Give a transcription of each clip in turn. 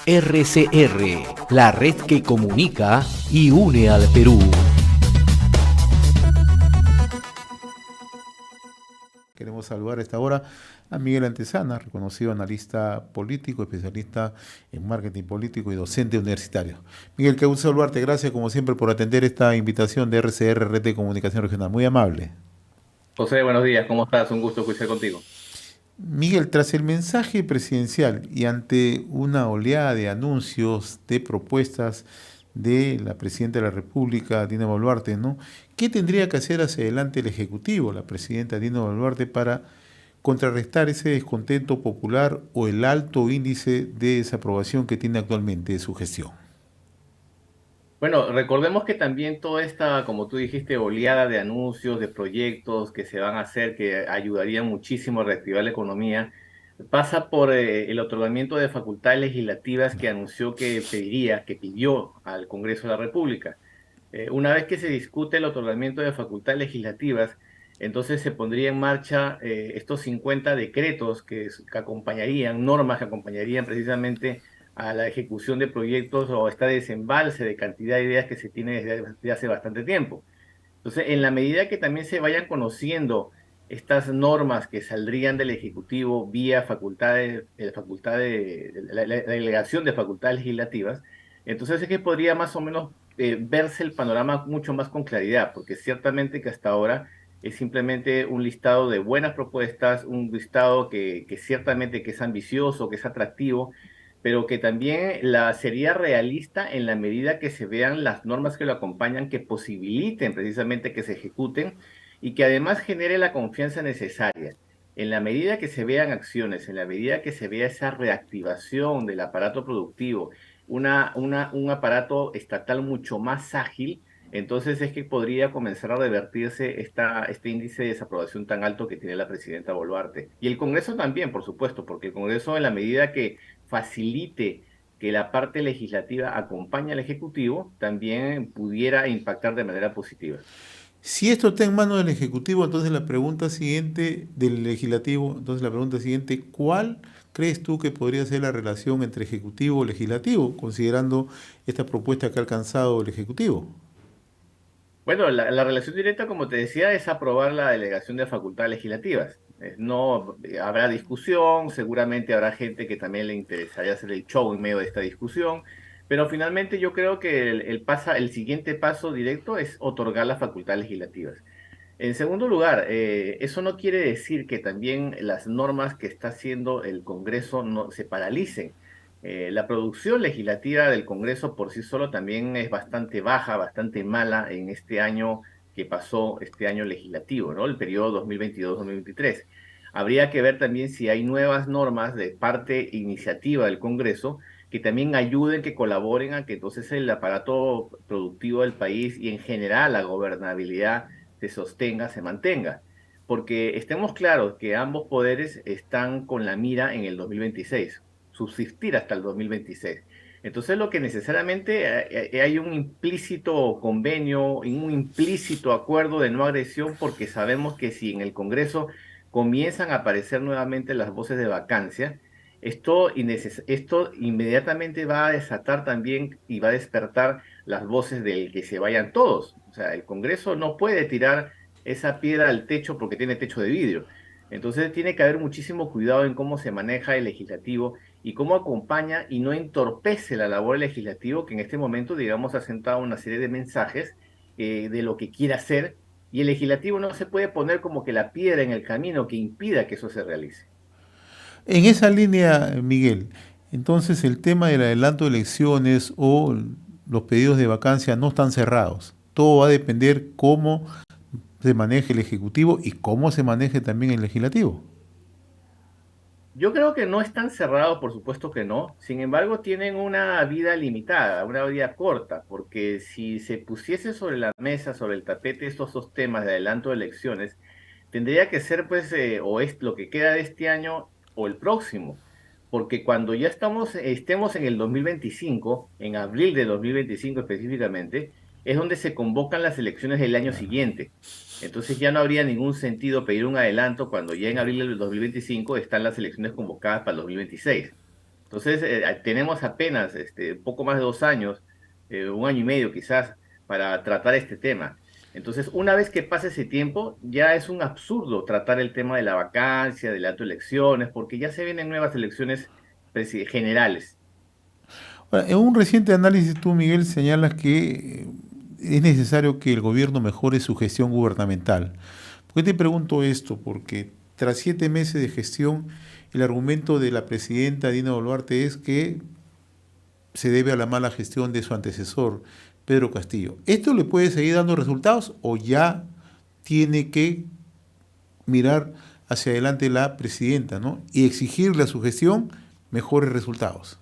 RCR, la red que comunica y une al Perú. Queremos saludar a esta hora a Miguel Antezana, reconocido analista político, especialista en marketing político y docente universitario. Miguel, qué gusto saludarte. Gracias, como siempre, por atender esta invitación de RCR, Red de Comunicación Regional. Muy amable. José, buenos días, ¿cómo estás? Un gusto escuchar contigo. Miguel, tras el mensaje presidencial y ante una oleada de anuncios, de propuestas de la presidenta de la República, Dina Boluarte, ¿no? ¿Qué tendría que hacer hacia adelante el Ejecutivo, la presidenta Dina Boluarte, para contrarrestar ese descontento popular o el alto índice de desaprobación que tiene actualmente su gestión? Bueno, recordemos que también toda esta, como tú dijiste, oleada de anuncios, de proyectos que se van a hacer, que ayudarían muchísimo a reactivar la economía, pasa por el otorgamiento de facultades legislativas que anunció que pidió al Congreso de la República. Una vez que se discute el otorgamiento de facultades legislativas, entonces se pondría en marcha estos 50 decretos que acompañarían, normas que acompañarían precisamente a la ejecución de proyectos o este desembalse de cantidad de ideas que se tiene desde hace bastante tiempo. Entonces, en la medida que también se vayan conociendo estas normas que saldrían del Ejecutivo vía la delegación de facultades legislativas, entonces es que podría más o menos verse el panorama mucho más con claridad, porque ciertamente que hasta ahora es simplemente un listado de buenas propuestas, un listado que ciertamente que es ambicioso, que es atractivo, pero que también sería realista en la medida que se vean las normas que lo acompañan, que posibiliten precisamente que se ejecuten y que además genere la confianza necesaria. En la medida que se vean acciones, en la medida que se vea esa reactivación del aparato productivo, un aparato estatal mucho más ágil, entonces es que podría comenzar a revertirse este índice de desaprobación tan alto que tiene la presidenta Boluarte. Y el Congreso también, por supuesto, porque el Congreso en la medida que facilite que la parte legislativa acompañe al Ejecutivo, también pudiera impactar de manera positiva. Si esto está en manos del Ejecutivo, entonces la pregunta siguiente del Legislativo, entonces la pregunta siguiente, ¿cuál crees tú que podría ser la relación entre Ejecutivo y Legislativo, considerando esta propuesta que ha alcanzado el Ejecutivo? Bueno, la relación directa, como te decía, es aprobar la delegación de facultades legislativas. No habrá discusión, seguramente habrá gente que también le interesaría hacer el show en medio de esta discusión, pero finalmente yo creo que el siguiente paso directo es otorgar las facultades legislativas. En segundo lugar, eso no quiere decir que también las normas que está haciendo el Congreso no, se paralicen. La producción legislativa del Congreso por sí solo también es bastante baja, bastante mala en este año que pasó, este año legislativo, ¿no? El periodo 2022-2023. Habría que ver también si hay nuevas normas de parte iniciativa del Congreso que también ayuden, que colaboren a que entonces el aparato productivo del país y en general la gobernabilidad se sostenga, se mantenga. Porque estemos claros que ambos poderes están con la mira en el 2026, subsistir hasta el 2026. Entonces lo que necesariamente hay un implícito convenio, un implícito acuerdo de no agresión, porque sabemos que si en el Congreso comienzan a aparecer nuevamente las voces de vacancia, esto inmediatamente va a desatar también y va a despertar las voces del que se vayan todos. O sea, el Congreso no puede tirar esa piedra al techo porque tiene techo de vidrio. Entonces tiene que haber muchísimo cuidado en cómo se maneja el legislativo y cómo acompaña y no entorpece la labor del legislativo que en este momento, digamos, ha sentado una serie de mensajes de lo que quiere hacer y el legislativo no se puede poner como que la piedra en el camino que impida que eso se realice. En esa línea, Miguel, entonces el tema del adelanto de elecciones o los pedidos de vacancia no están cerrados. Todo va a depender cómo se maneje el Ejecutivo y cómo se maneje también el Legislativo. Yo creo que no están cerrados, por supuesto que no. Sin embargo, tienen una vida limitada, una vida corta, porque si se pusiese sobre la mesa, sobre el tapete, estos dos temas de adelanto de elecciones, tendría que ser, pues, o es lo que queda de este año o el próximo. Porque cuando ya estemos en el 2025, en abril de 2025 específicamente, es donde se convocan las elecciones del año Claro. siguiente. Entonces ya no habría ningún sentido pedir un adelanto cuando ya en abril del 2025 están las elecciones convocadas para el 2026. Entonces, tenemos apenas poco más de 2 años, 1 año y medio quizás, para tratar este tema. Entonces, una vez que pase ese tiempo, ya es un absurdo tratar el tema de la vacancia, del acto de elecciones, porque ya se vienen nuevas elecciones generales. Ahora, en un reciente análisis tú, Miguel, señalas que es necesario que el gobierno mejore su gestión gubernamental. ¿Por qué te pregunto esto? Porque tras 7 meses de gestión, el argumento de la presidenta Dina Boluarte es que se debe a la mala gestión de su antecesor, Pedro Castillo. ¿Esto le puede seguir dando resultados o ya tiene que mirar hacia adelante la presidenta, ¿no? Y exigirle a su gestión mejores resultados?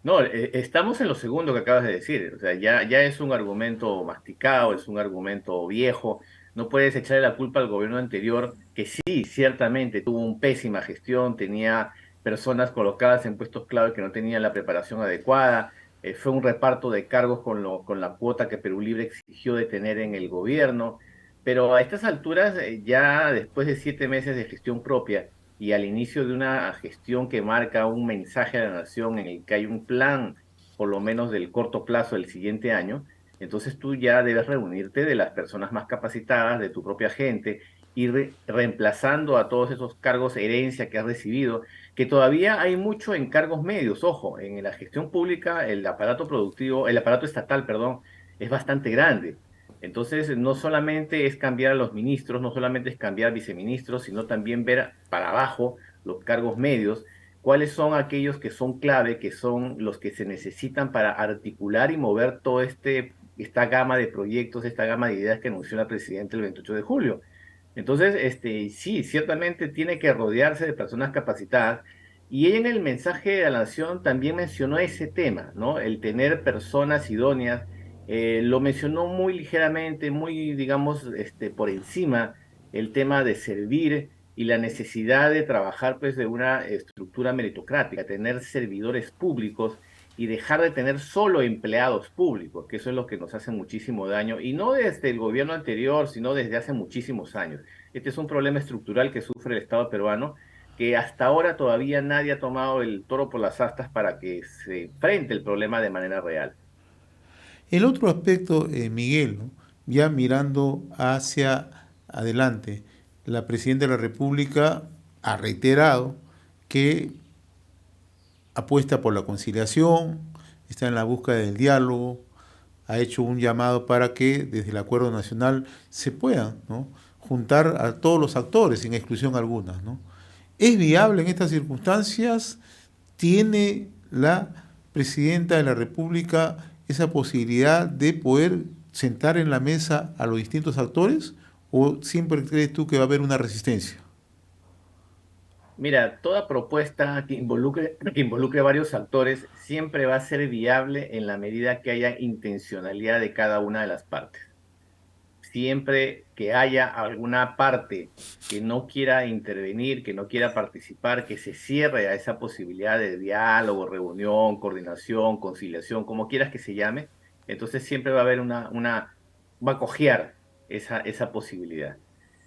No, estamos en lo segundo que acabas de decir. O sea, ya es un argumento masticado, es un argumento viejo. No puedes echarle la culpa al gobierno anterior, que sí, ciertamente tuvo una pésima gestión, tenía personas colocadas en puestos clave que no tenían la preparación adecuada. Fue un reparto de cargos con la cuota que Perú Libre exigió de tener en el gobierno. Pero a estas alturas, ya después de 7 meses de gestión propia, y al inicio de una gestión que marca un mensaje a la nación en el que hay un plan, por lo menos del corto plazo del siguiente año, entonces tú ya debes reunirte de las personas más capacitadas, de tu propia gente, y reemplazando a todos esos cargos herencia que has recibido, que todavía hay mucho en cargos medios. Ojo, en la gestión pública el aparato productivo, el aparato estatal, perdón, es bastante grande. Entonces, no solamente es cambiar a los ministros, no solamente es cambiar viceministros, sino también ver para abajo los cargos medios, cuáles son aquellos que son clave, que son los que se necesitan para articular y mover todo esta gama de proyectos, esta gama de ideas que anunció la presidenta el 28 de julio. Entonces, sí, ciertamente tiene que rodearse de personas capacitadas. Y ella en el mensaje de la Nación también mencionó ese tema, ¿no? El tener personas idóneas. Lo mencionó muy ligeramente, muy, digamos, por encima, el tema de servir y la necesidad de trabajar, pues, de una estructura meritocrática, tener servidores públicos y dejar de tener solo empleados públicos, que eso es lo que nos hace muchísimo daño, y no desde el gobierno anterior, sino desde hace muchísimos años. Este es un problema estructural que sufre el Estado peruano, que hasta ahora todavía nadie ha tomado el toro por las astas para que se enfrente el problema de manera real. El otro aspecto, Miguel, ¿no? Ya mirando hacia adelante, la presidenta de la República ha reiterado que apuesta por la conciliación, está en la búsqueda del diálogo, ha hecho un llamado para que desde el Acuerdo Nacional se puedan, ¿no?, juntar a todos los actores, sin exclusión alguna, ¿no? ¿Es viable en estas circunstancias? ¿Tiene la presidenta de la República esa posibilidad de poder sentar en la mesa a los distintos actores? ¿O siempre crees tú que va a haber una resistencia? Mira, toda propuesta que involucre varios actores siempre va a ser viable en la medida que haya intencionalidad de cada una de las partes. Siempre que haya alguna parte que no quiera intervenir, que no quiera participar, que se cierre a esa posibilidad de diálogo, reunión, coordinación, conciliación, como quieras que se llame, entonces siempre va a haber va a cojear esa posibilidad.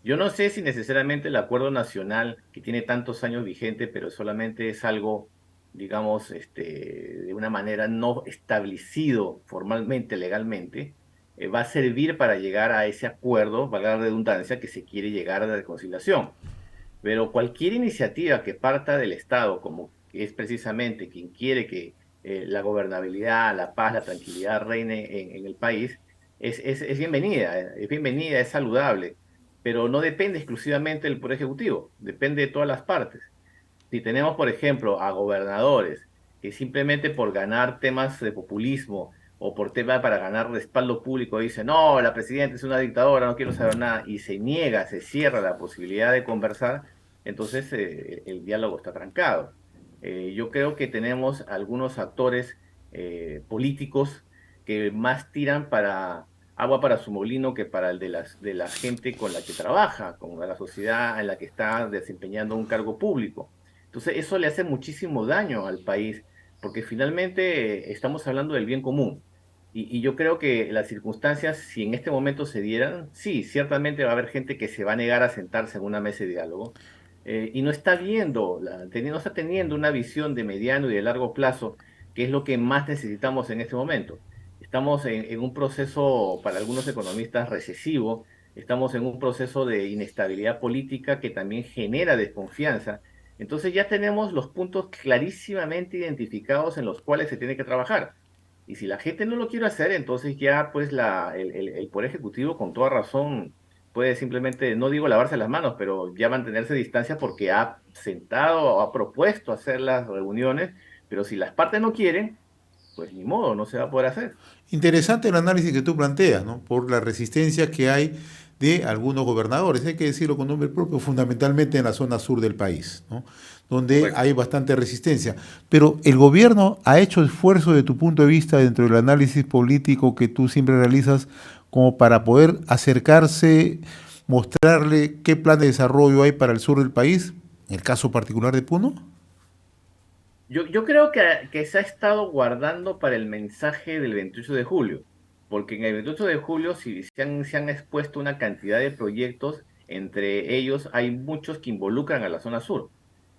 Yo no sé si necesariamente el acuerdo nacional que tiene tantos años vigente, pero solamente es algo, digamos, de una manera no establecido formalmente, legalmente, va a servir para llegar a ese acuerdo, valga la redundancia, que se quiere llegar a la reconciliación. Pero cualquier iniciativa que parta del Estado, como que es precisamente quien quiere que la gobernabilidad, la paz, la tranquilidad reine en el país, es bienvenida, es saludable, pero no depende exclusivamente del Poder Ejecutivo, depende de todas las partes. Si tenemos, por ejemplo, a gobernadores que simplemente por ganar temas de populismo o por tema para ganar respaldo público dicen, no, la presidenta es una dictadora, no quiero saber nada, y se niega, se cierra la posibilidad de conversar, entonces el diálogo está trancado. Yo creo que tenemos algunos actores políticos que más tiran para agua para su molino que para el de la gente con la que trabaja, con la sociedad en la que está desempeñando un cargo público. Entonces, eso le hace muchísimo daño al país, porque finalmente estamos hablando del bien común. Y yo creo que las circunstancias, si en este momento se dieran, sí, ciertamente va a haber gente que se va a negar a sentarse en una mesa de diálogo, y no está viendo, no está teniendo una visión de mediano y de largo plazo, que es lo que más necesitamos en este momento. Estamos en un proceso, para algunos economistas, recesivo, estamos en un proceso de inestabilidad política que también genera desconfianza. Entonces ya tenemos los puntos clarísimamente identificados en los cuales se tiene que trabajar. Y si la gente no lo quiere hacer, entonces ya pues el Poder Ejecutivo con toda razón puede simplemente, no digo lavarse las manos, pero ya mantenerse distancia porque ha sentado o ha propuesto hacer las reuniones, pero si las partes no quieren, pues ni modo, no se va a poder hacer. Interesante el análisis que tú planteas, ¿no? Por la resistencia que hay de algunos gobernadores, hay que decirlo con nombre propio, fundamentalmente en la zona sur del país, ¿no? Donde Correcto. hay bastante resistencia. Pero el gobierno ha hecho esfuerzo desde tu punto de vista dentro del análisis político que tú siempre realizas como para poder acercarse, mostrarle qué plan de desarrollo hay para el sur del país, en el caso particular de Puno. Yo creo que se ha estado guardando para el mensaje del 28 de julio, porque en el 28 de julio se han expuesto una cantidad de proyectos, entre ellos hay muchos que involucran a la zona sur.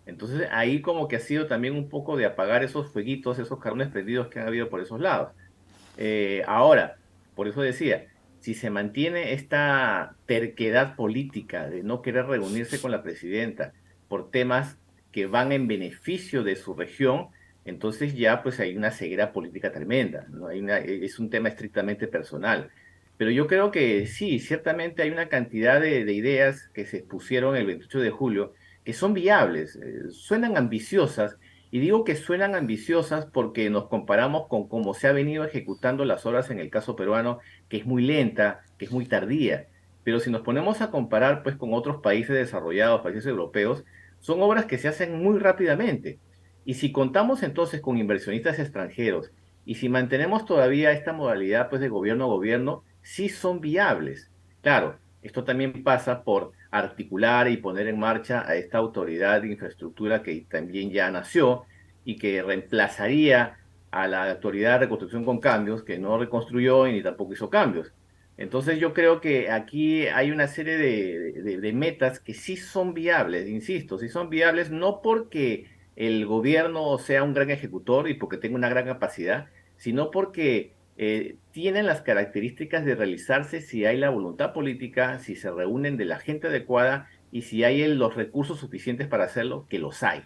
Entonces ahí como que ha sido también un poco de apagar esos fueguitos, esos carbones prendidos que han habido por esos lados. Ahora, por eso decía, si se mantiene esta terquedad política de no querer reunirse con la presidenta por temas que van en beneficio de su región, entonces ya pues hay una ceguera política tremenda, ¿no? Es un tema estrictamente personal. Pero yo creo que sí, ciertamente hay una cantidad de ideas que se pusieron el 28 de julio que son viables, suenan ambiciosas, y digo que suenan ambiciosas porque nos comparamos con cómo se ha venido ejecutando las obras en el caso peruano, que es muy lenta, que es muy tardía. Pero si nos ponemos a comparar pues con otros países desarrollados, países europeos, son obras que se hacen muy rápidamente. Y si contamos entonces con inversionistas extranjeros y si mantenemos todavía esta modalidad pues de gobierno a gobierno, sí son viables. Claro, esto también pasa por articular y poner en marcha a esta autoridad de infraestructura que también ya nació y que reemplazaría a la autoridad de reconstrucción con cambios, que no reconstruyó y ni tampoco hizo cambios. Entonces yo creo que aquí hay una serie de metas que sí son viables, insisto, sí son viables no porque el gobierno sea un gran ejecutor y porque tenga una gran capacidad, sino porque tienen las características de realizarse si hay la voluntad política, si se reúnen de la gente adecuada y si hay los recursos suficientes para hacerlo, que los hay.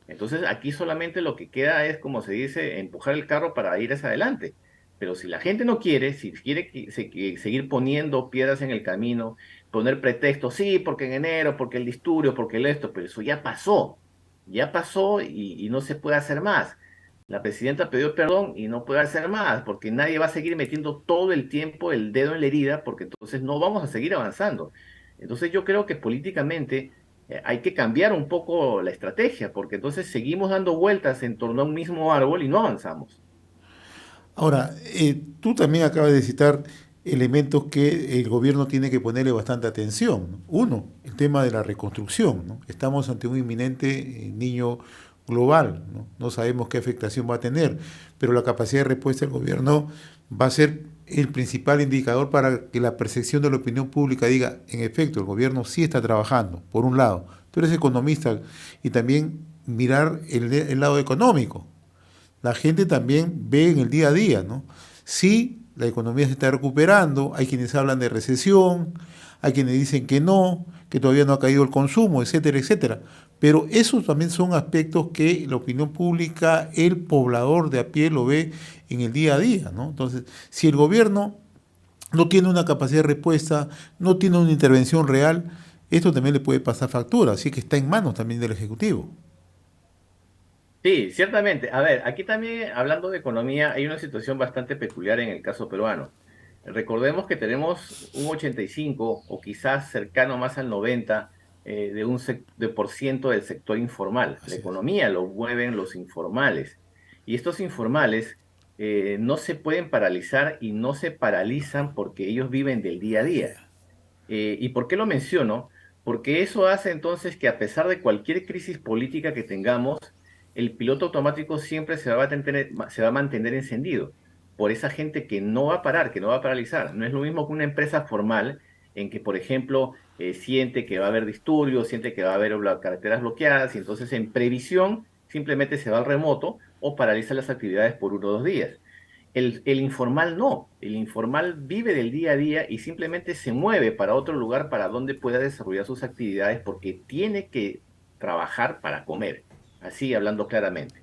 Entonces aquí solamente lo que queda es, como se dice, empujar el carro para ir hacia adelante. Pero si la gente no quiere, si quiere seguir poniendo piedras en el camino, poner pretextos, sí, porque en enero, porque el disturbio, porque el esto, pero eso ya pasó y no se puede hacer más. La presidenta pidió perdón y no puede hacer más, porque nadie va a seguir metiendo todo el tiempo el dedo en la herida, porque entonces no vamos a seguir avanzando. Entonces yo creo que políticamente hay que cambiar un poco la estrategia, porque entonces seguimos dando vueltas en torno a un mismo árbol y no avanzamos. Ahora, tú también acabas de citar elementos que el gobierno tiene que ponerle bastante atención, ¿no? Uno, el tema de la reconstrucción, ¿no? Estamos ante un inminente niño global, ¿no? No sabemos qué afectación va a tener, pero la capacidad de respuesta del gobierno va a ser el principal indicador para que la percepción de la opinión pública diga, en efecto, el gobierno sí está trabajando, por un lado. Tú eres economista y también mirar el lado económico. La gente también ve en el día a día, ¿no? Sí, la economía se está recuperando, hay quienes hablan de recesión, hay quienes dicen que no, que todavía no ha caído el consumo, etcétera, etcétera. Pero esos también son aspectos que la opinión pública, el poblador de a pie lo ve en el día a día, ¿no? Entonces, si el gobierno no tiene una capacidad de respuesta, no tiene una intervención real, esto también le puede pasar factura, así que está en manos también del Ejecutivo. Sí, ciertamente. A ver, aquí también hablando de economía, hay una situación bastante peculiar en el caso peruano. Recordemos que tenemos un 85 o quizás cercano más al 90 de de por ciento del sector informal. La Así es. economía lo mueven los informales. Y estos informales no se pueden paralizar y no se paralizan porque ellos viven del día a día. ¿Y por qué lo menciono? Porque eso hace entonces que a pesar de cualquier crisis política que tengamos, el piloto automático siempre se va a mantener encendido por esa gente que no va a parar, que no va a paralizar. No es lo mismo que una empresa formal en que, por ejemplo, siente que va a haber disturbios, siente que va a haber carreteras bloqueadas, y entonces en previsión simplemente se va al remoto o paraliza las actividades por 1 o 2 días. El informal no, el informal vive del día a día y simplemente se mueve para otro lugar para donde pueda desarrollar sus actividades porque tiene que trabajar para comer, así hablando claramente.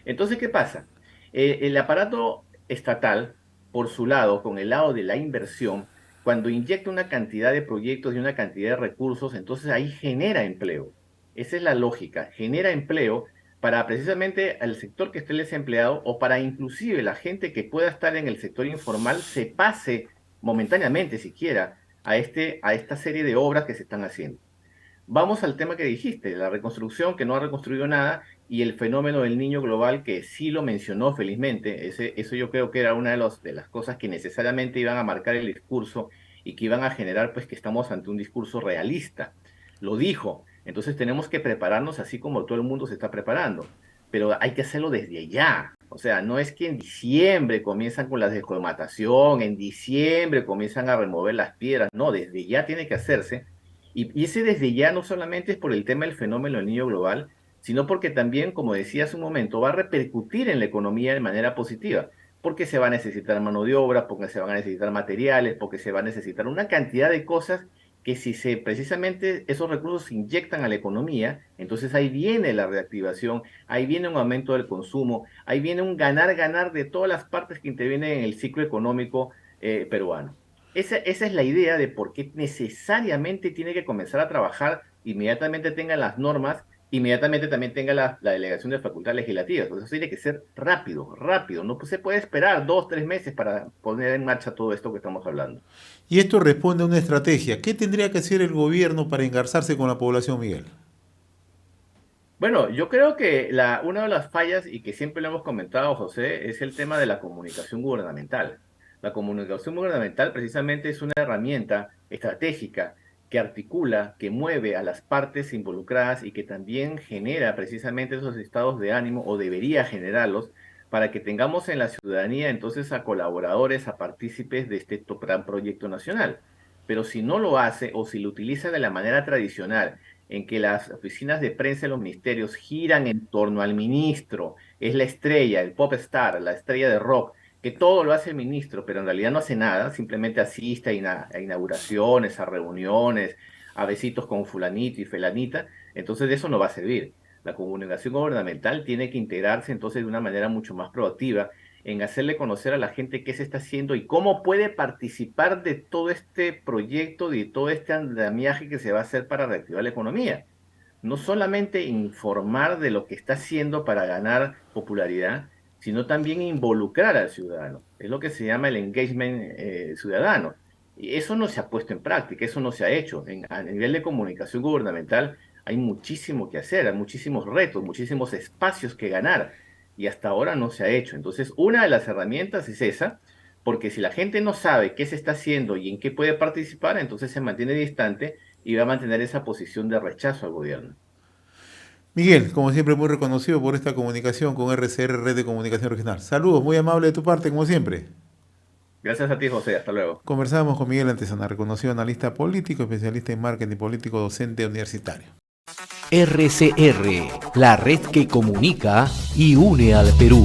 Entonces, ¿qué pasa? El aparato estatal, por su lado, con el lado de la inversión, cuando inyecta una cantidad de proyectos y una cantidad de recursos, entonces ahí genera empleo. Esa es la lógica, genera empleo para precisamente el sector que esté desempleado o para inclusive la gente que pueda estar en el sector informal se pase momentáneamente siquiera a esta serie de obras que se están haciendo. Vamos al tema que dijiste, la reconstrucción que no ha reconstruido nada y el fenómeno del niño global que sí lo mencionó felizmente. Eso yo creo que era una de las cosas que necesariamente iban a marcar el discurso y que iban a generar pues que estamos ante un discurso realista. Lo dijo. Entonces tenemos que prepararnos así como todo el mundo se está preparando, pero hay que hacerlo desde ya. O sea, no es que en diciembre comienzan con la descolmatación, en diciembre comienzan a remover las piedras, no, desde ya tiene que hacerse y ese desde ya no solamente es por el tema del fenómeno del niño global, sino porque también, como decía hace un momento, va a repercutir en la economía de manera positiva, porque se va a necesitar mano de obra, porque se van a necesitar materiales, porque se va a necesitar una cantidad de cosas que si se precisamente esos recursos se inyectan a la economía, entonces ahí viene la reactivación, ahí viene un aumento del consumo, ahí viene un ganar-ganar de todas las partes que intervienen en el ciclo económico peruano. Esa es la idea de por qué necesariamente tiene que comenzar a trabajar, inmediatamente tenga las normas, inmediatamente también tenga la delegación de facultades legislativas. Entonces tiene que ser rápido, rápido. No se puede esperar 2 o 3 meses para poner en marcha todo esto que estamos hablando. Y esto responde a una estrategia. ¿Qué tendría que hacer el gobierno para engarzarse con la población, Miguel? Bueno, yo creo que una de las fallas, y que siempre lo hemos comentado, José, es el tema de la comunicación gubernamental. La comunicación gubernamental precisamente es una herramienta estratégica que articula, que mueve a las partes involucradas y que también genera precisamente esos estados de ánimo, o debería generarlos, para que tengamos en la ciudadanía entonces a colaboradores, a partícipes de este gran proyecto nacional. Pero si no lo hace o si lo utiliza de la manera tradicional, en que las oficinas de prensa de los ministerios giran en torno al ministro, es la estrella, el pop star, la estrella de rock, que todo lo hace el ministro, pero en realidad no hace nada, simplemente asiste a inauguraciones, a reuniones, a besitos con fulanito y felanita, entonces de eso no va a servir. La comunicación gubernamental tiene que integrarse entonces de una manera mucho más proactiva en hacerle conocer a la gente qué se está haciendo y cómo puede participar de todo este proyecto, de todo este andamiaje que se va a hacer para reactivar la economía. No solamente informar de lo que está haciendo para ganar popularidad, sino también involucrar al ciudadano. Es lo que se llama el engagement ciudadano. Y eso no se ha puesto en práctica, eso no se ha hecho. A nivel de comunicación gubernamental hay muchísimo que hacer, hay muchísimos retos, muchísimos espacios que ganar y hasta ahora no se ha hecho. Entonces, una de las herramientas es esa, porque si la gente no sabe qué se está haciendo y en qué puede participar, entonces se mantiene distante y va a mantener esa posición de rechazo al gobierno. Miguel, como siempre, muy reconocido por esta comunicación con RCR, Red de Comunicación Regional. Saludos, muy amable de tu parte, como siempre. Gracias a ti, José. Hasta luego. Conversamos con Miguel Antezana, reconocido analista político, especialista en marketing político, docente universitario. RCR, la red que comunica y une al Perú.